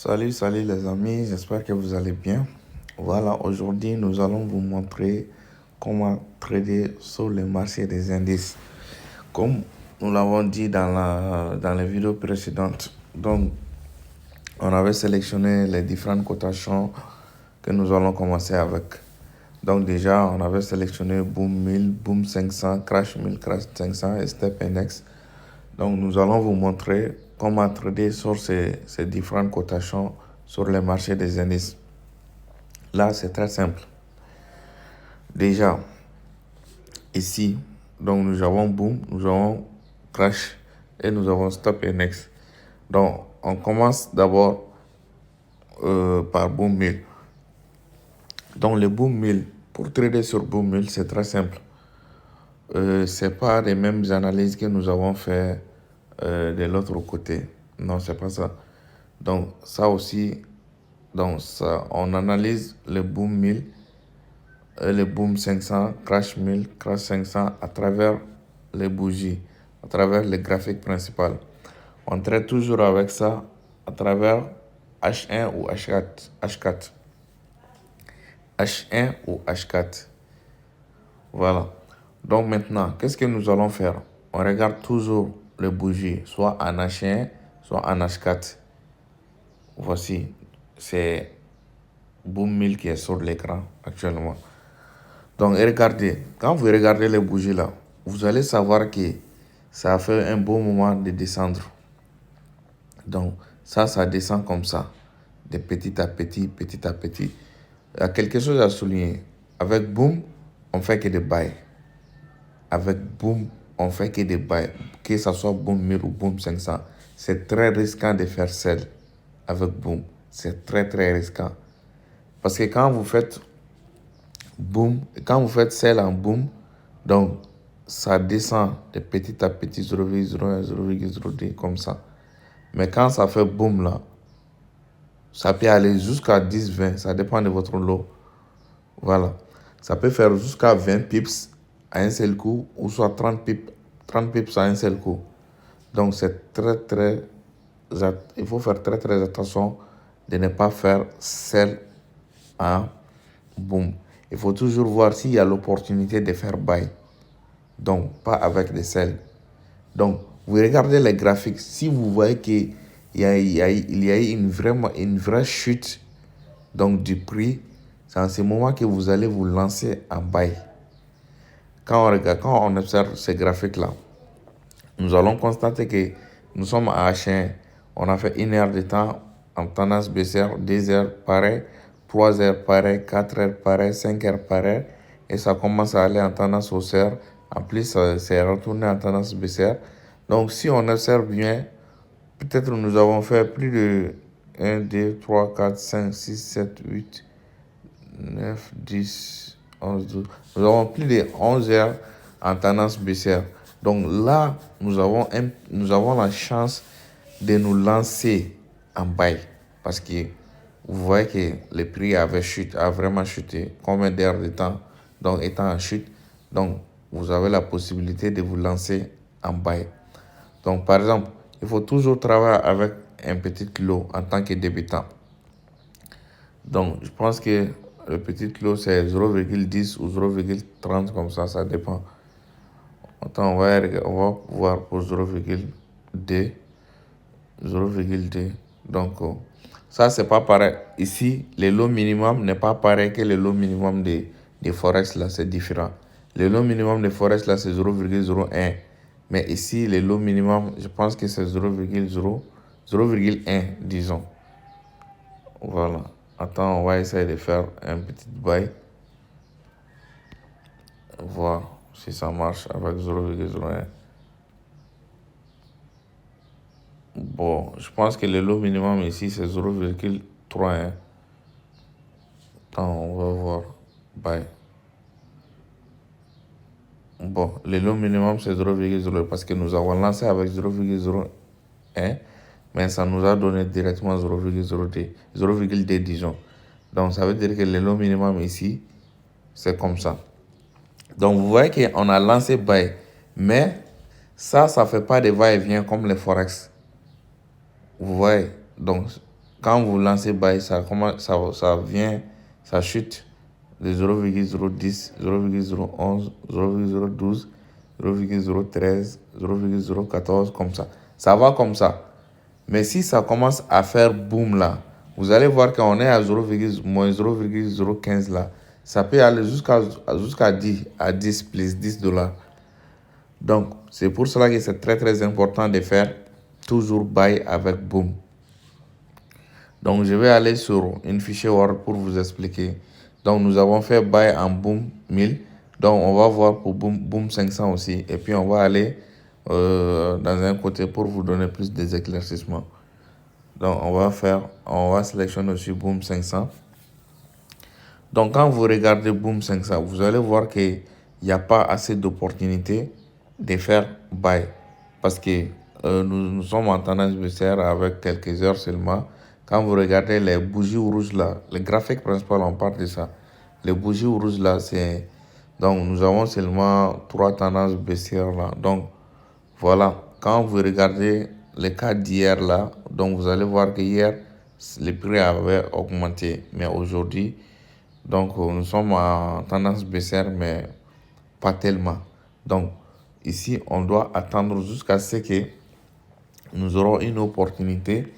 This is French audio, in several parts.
Salut les amis, j'espère que vous allez bien. Voilà, aujourd'hui nous allons vous montrer comment trader sur le marché des indices. Comme nous l'avons dit dans les vidéos précédentes, donc on avait sélectionné les différentes cotations que nous allons commencer avec. Donc déjà, on avait sélectionné Boom 1000, Boom 500, Crash 1000, Crash 500 et Step Index. Donc nous allons vous montrer comment trader sur ces différentes cotations sur les marchés des indices. Là, c'est très simple. Déjà, ici, donc nous avons Boom, nous avons Crash et nous avons Stop Index. Donc, on commence d'abord par Boom 1000. Donc, le Boom 1000, pour trader sur Boom 1000, c'est très simple. C'est pas les mêmes analyses que nous avons fait de l'autre côté. Non, c'est pas ça. Donc, ça aussi, on analyse le Boom 1000 et le Boom 500, Crash 1000, Crash 500 à travers les bougies, à travers les graphiques principales. On traite toujours avec ça à travers H1 ou H4. H1 ou H4. Voilà. Donc maintenant, qu'est-ce que nous allons faire? On regarde toujours les bougies, soit en H1, soit en H4. Voici, c'est Boom 1000 qui est sur l'écran actuellement. Donc regardez, quand vous regardez les bougies là, vous allez savoir que ça a fait un bon moment de descendre. Donc ça descend comme ça, de petit à petit, petit à petit. Il y a quelque chose à souligner. Avec Boom, on fait que des buy. Avec Boom, on fait que des buy. Que ce soit Boom 1000 ou Boom 500. C'est très risquant de faire sell avec Boom. C'est très risquant. Parce que quand vous faites Boom, quand vous faites sell en Boom, donc ça descend de petit à petit 0,01, 0,02 comme ça. Mais quand ça fait Boom là, ça peut aller jusqu'à 10, 20, ça dépend de votre lot. Voilà. Ça peut faire jusqu'à 20 pips à un seul coup ou soit 30 pips à un seul coup. Donc c'est il faut faire très attention de ne pas faire sell en Boom. Il faut toujours voir s'il y a l'opportunité de faire buy. Donc, pas avec des sell. Donc, vous regardez les graphiques. Si vous voyez qu'il y a eu une vraie chute donc, du prix, c'est en ce moment que vous allez vous lancer en buy. Quand on observe ces graphiques-là, nous allons constater que nous sommes à H1. On a fait 1 heure de temps en tendance baissière, 2 heures pareil, 3 heures pareil, 4 heures pareil, 5 heures pareil. Et ça commence à aller en tendance haussière. En plus, c'est retourné en tendance baissière. Donc, si on observe bien, peut-être nous avons fait plus de 1, 2, 3, 4, 5, 6, 7, 8, 9, 10, 11, 12. Nous avons plus de 11 heures en tendance baissière. Donc là, nous avons la chance de nous lancer en buy. Parce que vous voyez que le prix a vraiment chuté. Combien d'heures de temps donc étant en chute. Donc vous avez la possibilité de vous lancer en buy. Donc par exemple, il faut toujours travailler avec un petit lot en tant que débutant. Donc je pense que le petit lot c'est 0,10 ou 0,30 comme ça dépend. Attends, on va voir pour 0,2. Donc, ça, c'est pas pareil. Ici, le lot minimum n'est pas pareil que le lot minimum de Forex, là, c'est différent. Le lot minimum de Forex, là, c'est 0,01. Mais ici, le lot minimum, je pense que c'est 0,1, disons. Voilà. Attends, on va essayer de faire un petit buy. Voir si ça marche avec 0,01. Bon, je pense que le lot minimum ici, c'est 0,3. Hein. Attends, on va voir. Bye. Bon, le lot minimum, c'est 0,0 parce que nous avons lancé avec 0,01. Mais ça nous a donné directement 0,2, disons. Donc, ça veut dire que le lot minimum ici, c'est comme ça. Donc, vous voyez qu'on a lancé buy. Mais ça ne fait pas de va-et-vient comme les Forex. Vous voyez, donc quand vous lancez buy, ça vient, ça chute de 0,010, 0,011, 0,012, 0,013, 0,014, comme ça. Ça va comme ça. Mais si ça commence à faire boom là, vous allez voir qu'on est à 0,15 là. Ça peut aller jusqu'à 10, à 10 plus 10 dollars. Donc, c'est pour cela que c'est très très important de faire toujours buy avec boom. Donc, je vais aller sur une fichier Word pour vous expliquer. Donc, nous avons fait buy en boom 1000. Donc, on va voir pour boom 500 aussi. Et puis, on va aller dans un côté pour vous donner plus d'éclaircissements. Donc, on va sélectionner aussi boom 500. Donc, quand vous regardez boom 500, vous allez voir qu'il n'y a pas assez d'opportunités de faire buy. Parce que nous sommes en tendance baissière avec quelques heures seulement. Quand vous regardez les bougies rouges là, le graphique principal, on parle de ça. Les bougies rouges là, c'est... Donc, nous avons seulement 3 tendances baissières là. Donc, voilà. Quand vous regardez le cas d'hier là, donc vous allez voir que hier, les prix avaient augmenté. Mais aujourd'hui, donc nous sommes en tendance baissière, mais pas tellement. Donc, ici, on doit attendre jusqu'à ce que nous aurons une opportunité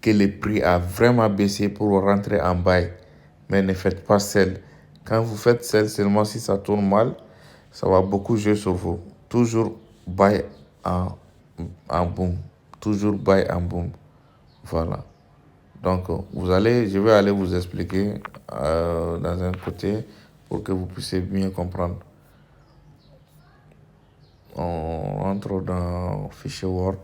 que le prix a vraiment baissé pour rentrer en buy. Mais ne faites pas sell. Quand vous faites sell, seulement si ça tourne mal, ça va beaucoup jouer sur vous. Toujours buy en boom. Toujours buy en boom. Voilà. Donc, je vais aller vous expliquer dans un côté pour que vous puissiez bien comprendre. On entre dans fichier Word.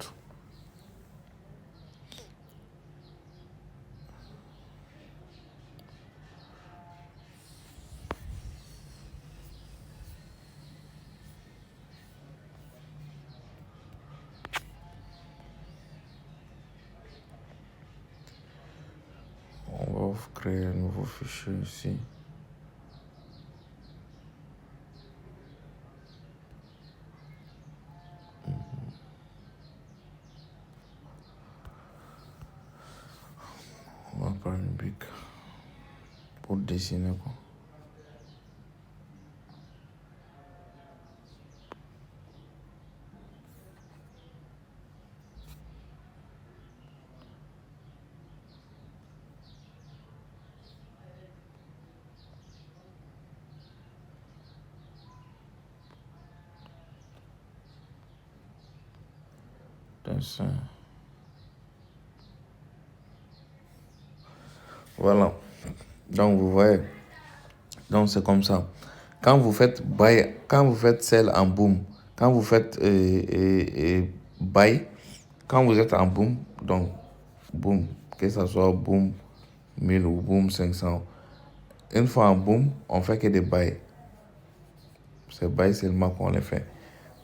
On va créer un nouveau fichier ici. On va prendre une bic pour dessiner quoi. Dessin. Voilà. Donc vous voyez. Donc c'est comme ça. Quand vous faites buy, quand vous faites sell en boom, quand vous faites buy, quand vous êtes en boom, donc boom, que ce soit boom 1000 ou boom 500, une fois en boom, on fait que des buy. C'est buy seulement qu'on les fait.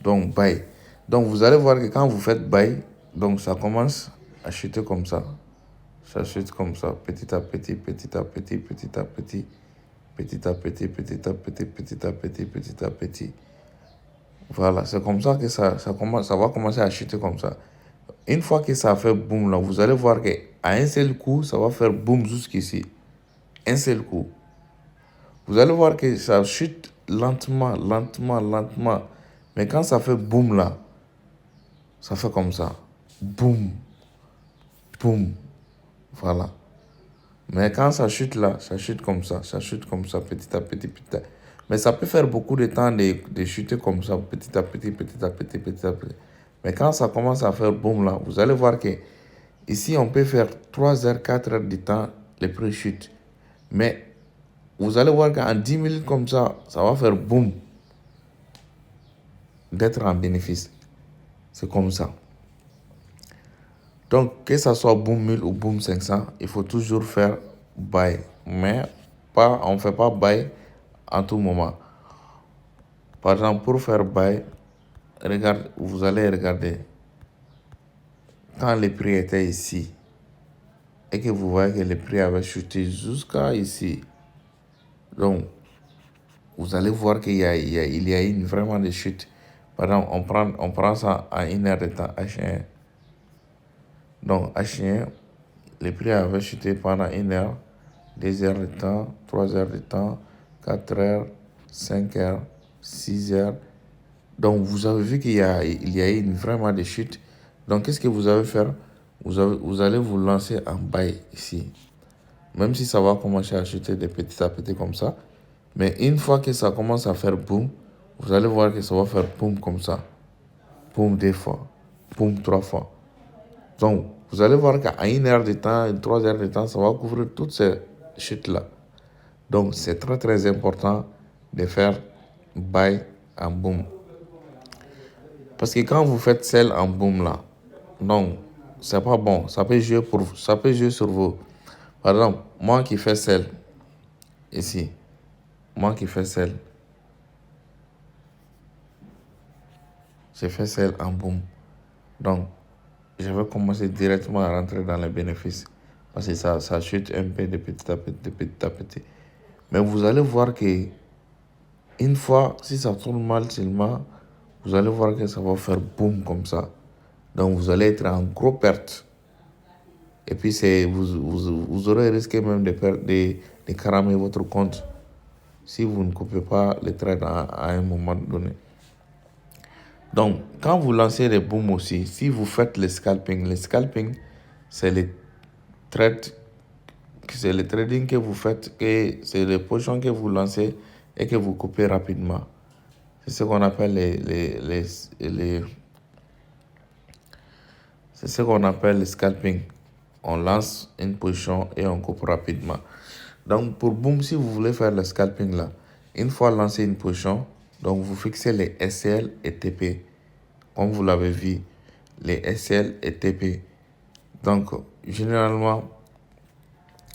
Donc buy. Donc vous allez voir que quand vous faites buy, donc ça commence à chuter comme ça. Ça chute comme ça, petit à petit, petit à petit, petit à petit, petit à petit, petit à petit, petit à petit, petit à petit. Voilà, c'est comme ça que ça va commencer à chuter comme ça. Une fois que ça fait boum là, vous allez voir qu'à un seul coup, ça va faire boum jusqu'ici. Un seul coup. Vous allez voir que ça chute lentement, lentement, lentement. Mais quand ça fait boum là, ça fait comme ça. Boum, boum. Voilà. Mais quand ça chute là, ça chute comme ça, petit à petit, petit à petit. Mais ça peut faire beaucoup de temps de chuter comme ça, petit à petit, petit à petit, petit à petit. Mais quand ça commence à faire boum là, vous allez voir que ici, on peut faire 3 heures, 4 heures de temps, les prix chutent. Mais vous allez voir qu'en 10 minutes comme ça va faire boum. D'être en bénéfice. C'est comme ça. Donc, que ça soit boom 1000 ou boom 500, il faut toujours faire buy. Mais on ne fait pas buy en tout moment. Par exemple, pour faire buy, vous allez regarder. Quand le prix était ici, et que vous voyez que le prix avait chuté jusqu'à ici, donc, vous allez voir qu'il y a une vraiment de chute. Par exemple, on prend ça à 1 heure de temps, H1. Donc, H1, les prix avaient chuté pendant 1 heure, 2 heures de temps, 3 heures de temps, 4 heures, 5 heures, 6 heures. Donc, vous avez vu qu'il y a eu vraiment des chutes. Donc, qu'est-ce que vous allez faire? Vous allez vous lancer en buy ici. Même si ça va commencer à chuter de petit à petit comme ça. Mais une fois que ça commence à faire boom, vous allez voir que ça va faire boom comme ça. Boom 2 fois. Boom 3 fois. Donc, vous allez voir qu'à 1 heure de temps, 3 heures de temps, ça va couvrir toutes ces chutes-là. Donc, c'est très très important de faire buy en boom. Parce que quand vous faites sell en boom là, non, c'est pas bon. Ça peut jouer sur vous. Par exemple, moi qui fais sell ici, j'ai fait sell en boom. Donc, je vais commencer directement à rentrer dans les bénéfices. Parce que ça chute un peu de petit à petit, de petit à petit. Mais vous allez voir que une fois, si ça tourne mal seulement, vous allez voir que ça va faire boom comme ça. Donc, vous allez être en gros perte. Et puis, vous aurez risqué même de cramer votre compte si vous ne coupez pas les trades à un moment donné. Donc, quand vous lancez les booms aussi, si vous faites le scalping, c'est le trading que vous faites, c'est les positions que vous lancez et que vous coupez rapidement. C'est ce qu'on appelle c'est ce qu'on appelle le scalping. On lance une position et on coupe rapidement. Donc, pour boom, si vous voulez faire le scalping là, une fois lancé une position, donc vous fixez les SL et TP. Comme vous l'avez vu, les SL et TP. Donc, généralement,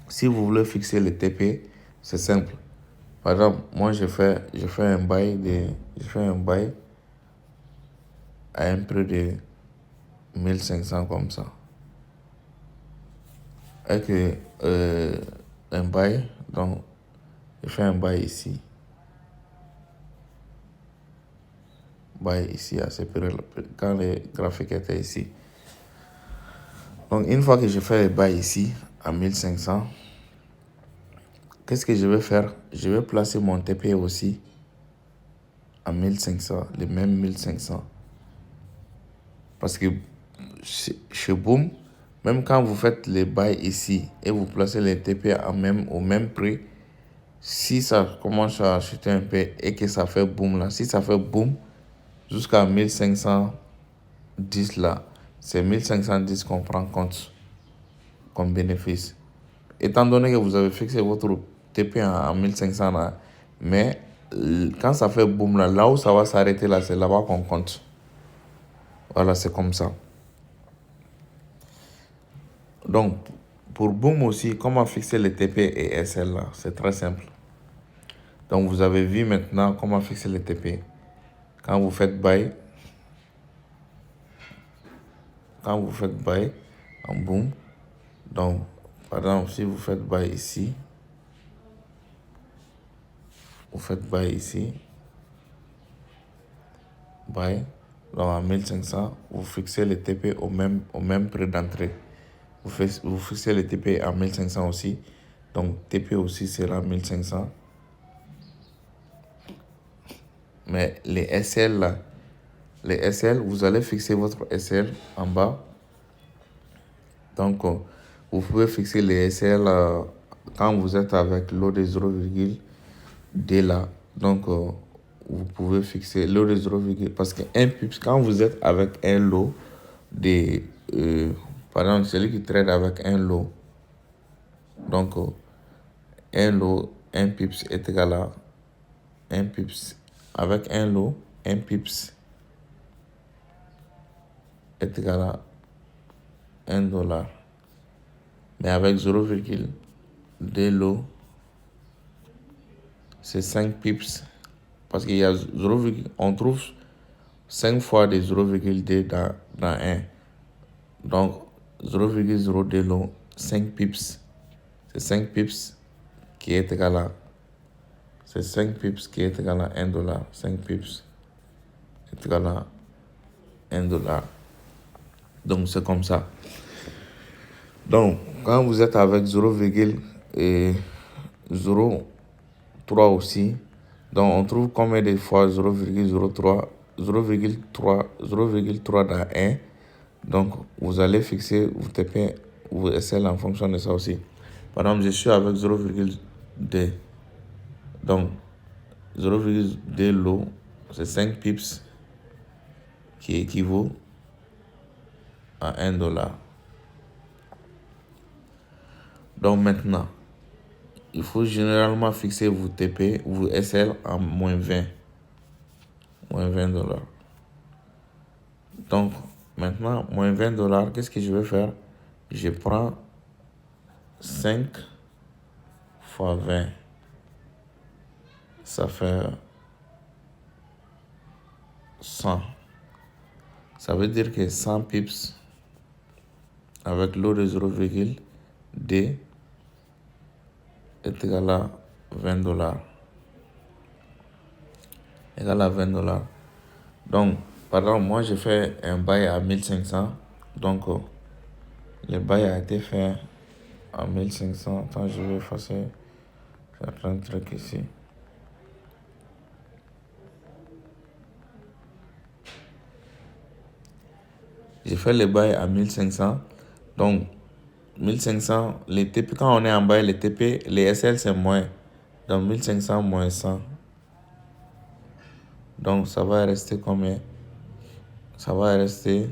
si vous voulez fixer les TP, c'est simple. Par exemple, moi, je fais un buy à un prix de 1500 comme ça. Avec un buy, donc, je fais un buy ici. Buy ici à ce prix quand le graphique était ici. Donc, une fois que je fais le buy ici à 1500, qu'est-ce que je vais faire? Je vais placer mon TP aussi à 1500, les mêmes 1500. Parce que chez Boom, même quand vous faites les buy ici et vous placez les TP au même prix, si ça commence à chuter un peu et que ça fait boom là, si ça fait boom jusqu'à 1510 là, c'est 1510 qu'on prend compte comme bénéfice. Étant donné que vous avez fixé votre TP à 1500 là, mais quand ça fait boom là où ça va s'arrêter là, c'est là-bas qu'on compte. Voilà, c'est comme ça. Donc, pour boom aussi, comment fixer les TP et SL là? C'est très simple. Donc, vous avez vu maintenant comment fixer les TP. Quand vous faites buy en boom, donc, par exemple, si vous faites buy ici, buy, donc à 1500, vous fixez les TP au même prix d'entrée. Vous fixez les TP à 1500 aussi. Donc, TP aussi sera 1500. Mais les SL là, vous allez fixer votre SL en bas. Donc, vous pouvez fixer les SL quand vous êtes avec l'eau de 0,2 là. Donc, vous pouvez fixer l'eau de 0,2 parce que 1 pips, quand vous êtes avec un lot de... par exemple, celui qui trade avec un lot. Donc, un lot, 1 pips est égal à 1 pips. Avec un lot, 1 pips est égal à $1. Mais avec 0,2 lots, c'est 5 pips. Parce qu'il y a on trouve 5 fois des 0,2 dans 1. Donc, 0,02 lot, 5 pips. C'est 5 pips qui est égal à... C'est 5 pips qui est égal à $1. 5 pips est égal à $1. Donc, c'est comme ça. Donc, Quand vous êtes avec 0,03 aussi, donc on trouve combien de fois 0,03, 0,3 dans 1. Donc vous allez fixer vous TP, vous SL en fonction de ça aussi. Par exemple, je suis avec 0,2. Donc 0,2 lot, c'est 5 pips qui équivaut à $1. Donc maintenant, il faut généralement fixer vos TP, vos SL en moins 20. Moins $20. Donc maintenant, moins $20, qu'est-ce que je vais faire? Je prends 5 fois 20. Ça fait 100. Ça veut dire que 100 pips avec l'eau de 0,D est égal à $20. Égal à $20. Donc, par exemple, moi, j'ai fait un bail à 1500. Donc, le bail a été fait à 1500. Attends, je vais effacer certains trucs ici. J'ai fait le bail à 1500. Donc, 1500, les TP, quand on est en bail, les TP, les SL, c'est moins. Donc, 1500 moins 100. Donc, ça va rester combien? Ça va rester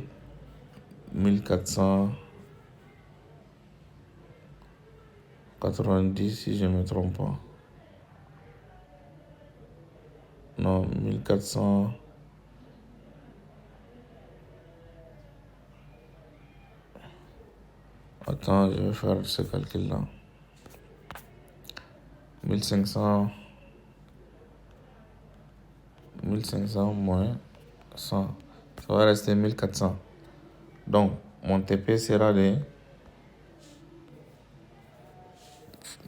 1490 si je ne me trompe pas. Non, 1400. Attends, je vais faire ce calcul-là. 1500 moins 100. Ça va rester 1400. Donc, mon TP sera de...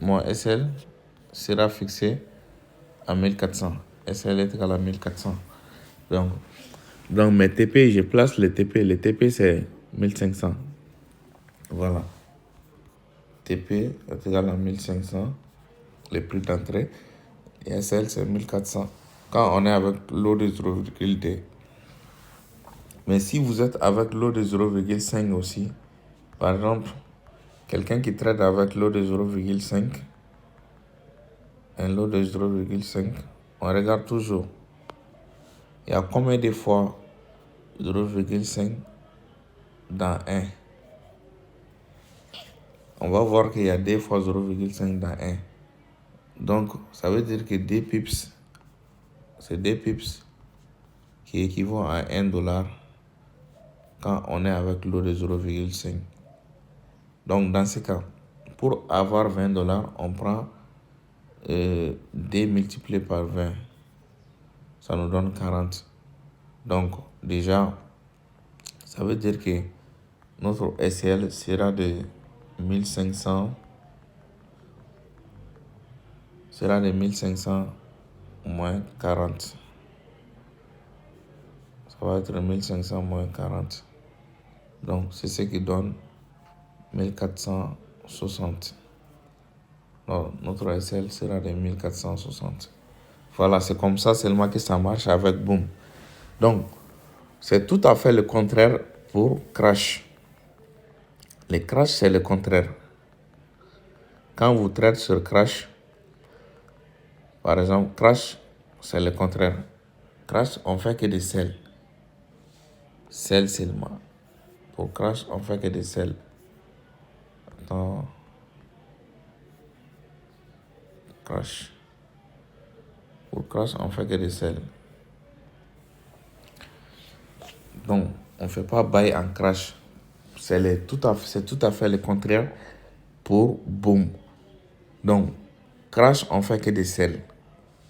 Mon SL sera fixé à 1400. SL est égal à 1400. Donc, dans mes TP, je place les TP. Les TP, c'est 1500. Voilà. TP est égal à 1500. Les prix d'entrée. Et SL, c'est 1400. Quand on est avec l'eau de 0,D. Mais si vous êtes avec l'eau de 0,5 aussi, par exemple, quelqu'un qui traite avec l'eau de 0,5, un lot de 0,5, on regarde toujours. Il y a combien de fois 0,5 dans 1? On va voir qu'il y a 2 fois 0,5 dans 1. Donc, ça veut dire que 2 pips, c'est 2 pips qui équivaut à $1 quand on est avec l'eau de 0,5. Donc, dans ce cas, pour avoir $20, on prend D multiplié par 20. Ça nous donne 40. Donc, déjà, ça veut dire que notre SL sera de 1500. Sera de 1500 moins 40. Ça va être 1500 moins 40. Donc, c'est ce qui donne 1460. Alors, notre SL sera de 1460. Voilà, c'est comme ça seulement que ça marche avec Boom. Donc, c'est tout à fait le contraire pour Crash. Les Crash, c'est le contraire. Quand vous traitez sur Crash, par exemple, Crash, c'est le contraire. Crash, on fait que des sels. Sels seulement. Pour Crash, on fait que des sels. Attends. Crash. Pour Crash, on fait que des sels. Donc, on ne fait pas buy en Crash. C'est tout à fait le contraire pour Boom. Donc, Crash, on fait que des sels.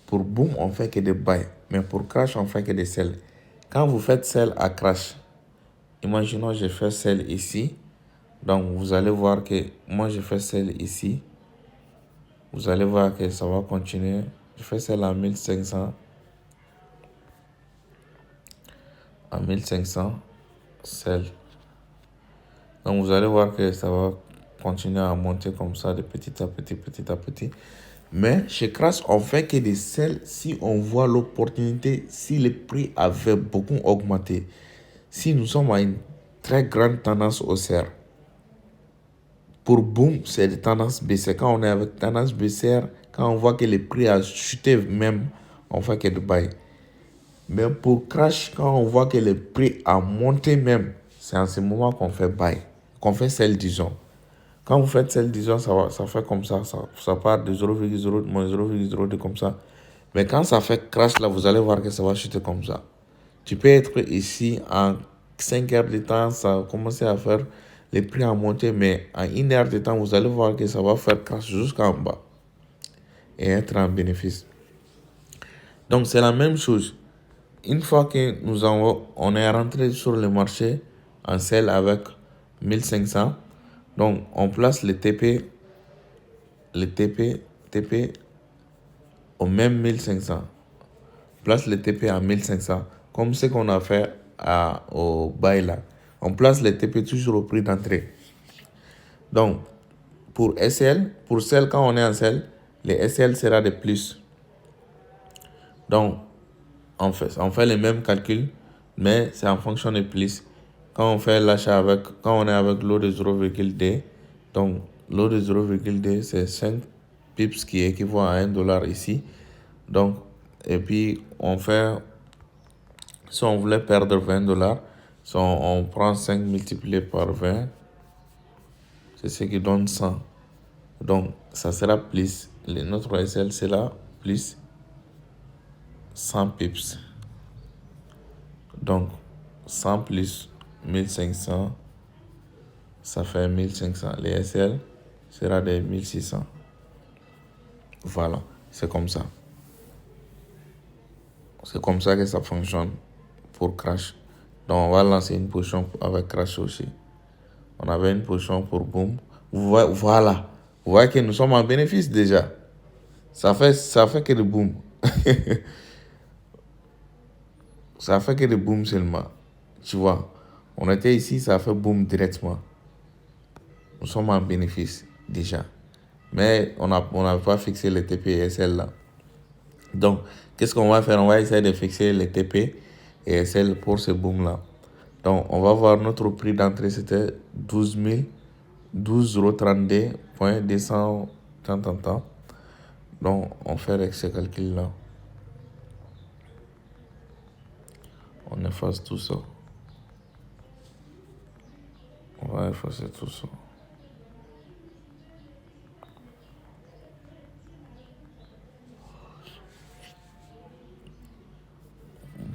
Pour Boom, on fait que des buy. Mais pour Crash, on fait que des sels. Quand vous faites sell à Crash, imaginons je fais sell ici. Donc, vous allez voir que moi, je fais sell ici. Vous allez voir que ça va continuer. Je fais sell à 1500. À 1500, sell. Donc, vous allez voir que ça va continuer à monter comme ça de petit à petit, petit à petit. Mais chez Crash, on fait que des sels si on voit l'opportunité, si le prix avait beaucoup augmenté. Si nous sommes à une très grande tendance haussière. Pour Boom, c'est de tendance baissière. Quand on est avec tendance baissière, quand on voit que le prix a chuté même, on fait que de buy. Mais pour Crash, quand on voit que le prix a monté même, c'est en ce moment qu'on fait buy, qu'on fait sell, disons. Quand vous faites sell, disons, ça fait comme ça part de 0,0, moins 0,02 comme ça. Mais quand ça fait crash, là, vous allez voir que ça va chuter comme ça. Tu peux être ici en 5 heures de temps, ça a commencé à faire les prix à monter, mais en 1 heure de temps, vous allez voir que ça va faire crash jusqu'en bas et être en bénéfice. Donc, c'est la même chose. Une fois que on est rentré sur le marché en sell avec 1500, donc on place le TP au même 1500. Place le TP à 1500, comme ce qu'on a fait au bail là. On place le TP toujours au prix d'entrée. Donc, pour SL, pour sell, quand on est en sell, les SL sera de plus. Donc, on fait le même calcul, mais c'est en fonction de plus. Quand on fait l'achat quand on est avec l'eau de 0,2, donc l'eau de 0,2, c'est 5 pips qui équivaut à $1 ici. Donc, et puis on fait, si on voulait perdre $20, si on prend 5 multiplié par 20, c'est ce qui donne 100. Donc, ça sera plus, notre SL sera plus 100 pips. Donc, 100 plus 1500, ça fait 1500. Les SL sera de 1600. Voilà, c'est comme ça. C'est comme ça que ça fonctionne pour Crash. Donc, on va lancer une position avec Crash aussi. On avait une position pour Boom. Voilà. Vous voyez que nous sommes en bénéfice déjà. Ça fait que de Boom. Ça fait que de Boom seulement. Tu vois. On était ici, ça a fait Boom directement. Nous sommes en bénéfice déjà. Mais on n'avait pas fixé les TP et SL là. Donc, qu'est-ce qu'on va faire? On va essayer de fixer les TP et SL pour ce boom là. Donc, on va voir notre prix d'entrée, c'était 12,32.200. Donc, on fait ce calcul là. On efface tout ça. On va effacer tout ça.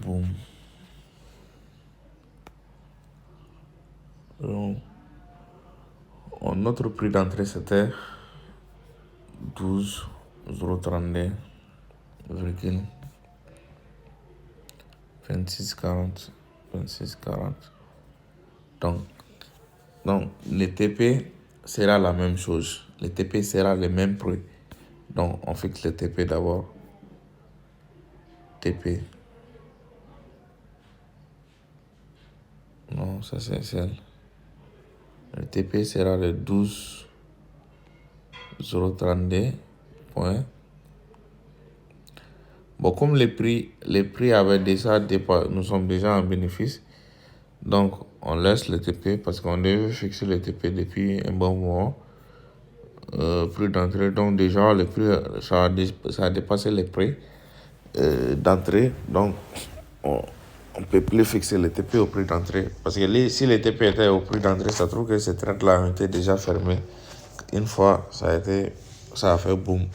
Boum. Donc, notre prix d'entrée, c'était 12,32,2640. 26,40. Donc, le TP sera la même chose. Le TP sera le même prix. Donc, on fixe le TP d'abord. TP. Non, ça c'est celle. Le TP sera de 12,032 points. Bon, comme les prix avaient déjà dépassé, nous sommes déjà en bénéfice. Donc, on laisse le TP parce qu'on devait fixer le TP depuis un bon moment. Prix d'entrée. Donc, déjà, le prix, ça a dépassé les prix d'entrée. Donc, on ne peut plus fixer le TP au prix d'entrée. Parce que si le TP était au prix d'entrée, ça trouve que cette traite-là a été déjà fermée. Une fois, ça a fait boom.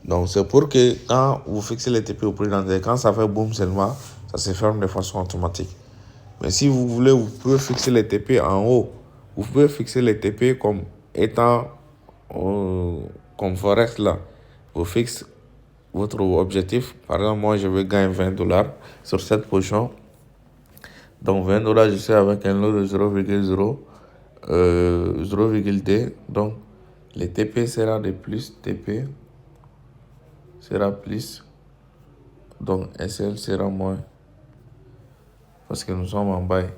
Donc, c'est pour que quand vous fixez le TP au prix d'entrée, quand ça fait boom seulement, ça se ferme de façon automatique. Mais si vous voulez, vous pouvez fixer les TP en haut. Vous pouvez fixer les TP comme étant comme Forex là. Vous fixez votre objectif. Par exemple, moi, je veux gagner $20 sur cette position. Donc, $20, je suis avec un lot de 0,2. Donc, le TP sera de plus. TP sera plus. Donc, SL sera moins. Parce que nous sommes en bail.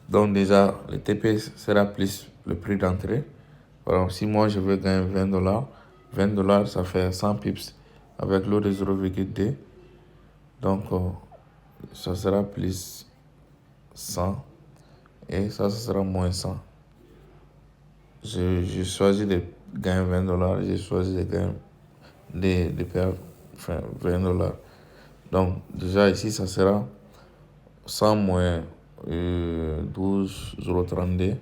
Donc déjà, le TP sera plus le prix d'entrée. Par exemple, si moi je veux gagner $20, ça fait 100 pips avec l'eau de 0,2. Donc ça sera plus 100 et ça sera moins 100. J'ai choisi de gagner $20, j'ai choisi de gagner de perdre $20. Donc déjà ici ça sera 100 moins 12,032.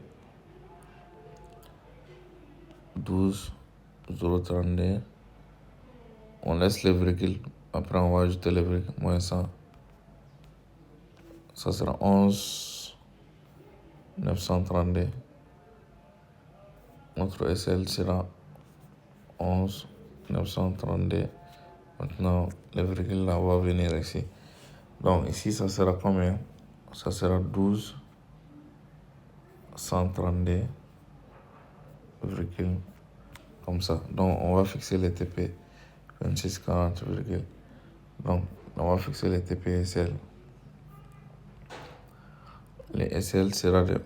12,032. On laisse les virgules. Après, on va ajouter les virgules. Moins 100. Ça sera 11,932. Notre SL sera 11,932. Maintenant, les virgules là vont venir ici. Donc, ici, ça sera combien? Ça sera 12,132. Virgule. Comme ça. Donc, on va fixer les TP. 26,40 virgule. Donc, on va fixer les TP et SL. Les SL sera de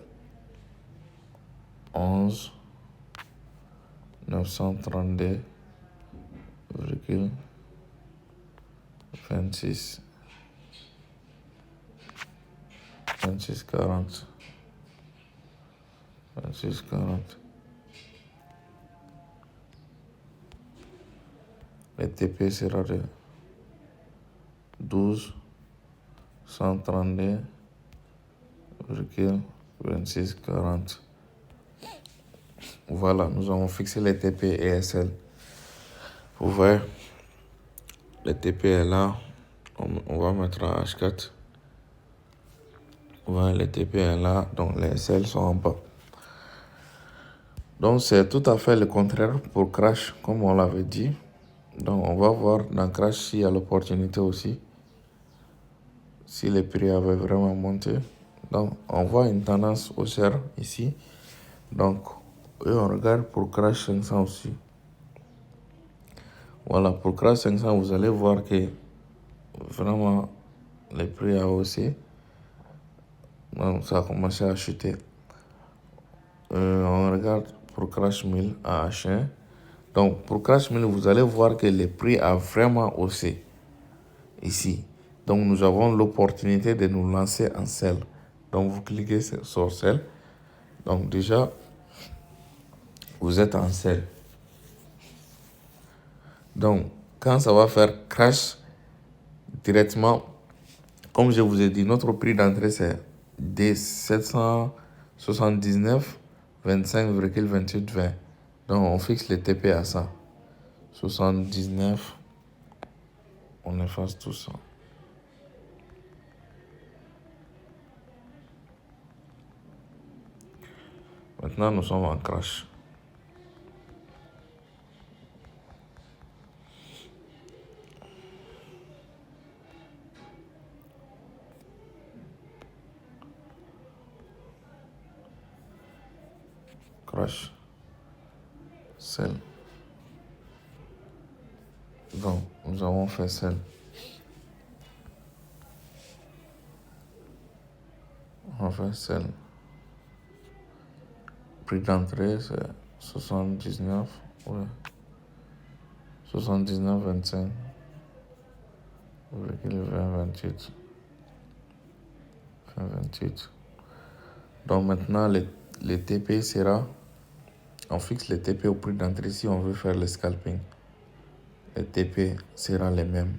11,932,26. 26,40. 26,40. Le TP sera de 12,132,26,40. Voilà, nous avons fixé les TP et SL. Vous voyez, le TP est là. On va mettre un H4. Voilà, le TP est là. Donc, les SL sont en bas. Donc, c'est tout à fait le contraire pour Crash, comme on l'avait dit. Donc, on va voir dans Crash s'il y a l'opportunité aussi. Si les prix avaient vraiment monté. Donc, on voit une tendance haussière ici. Donc, et on regarde pour Crash 500 aussi. Voilà, pour Crash 500, vous allez voir que vraiment les prix ont haussé. Donc, ça a commencé à chuter. On regarde pour Crash 1000 à H1. Donc, pour Crash 1000, vous allez voir que les prix ont vraiment haussé ici. Donc, nous avons l'opportunité de nous lancer en sell. Donc, vous cliquez sur sell. Donc, déjà, vous êtes en sell. Donc, quand ça va faire crash directement, comme je vous ai dit, notre prix d'entrée c'est des 779, 25,2820. Donc, on fixe le TP à ça. 79, on efface tout ça. Maintenant, nous sommes en crash. Crash. Sell. Donc, nous avons fait sell. On va faire sell. Prix d'entrée, c'est 79. Ouais. 79, 25. 28. 28. Donc maintenant, les TP sera... On fixe les TP au prix d'entrée si on veut faire le scalping. Les TP sera les mêmes.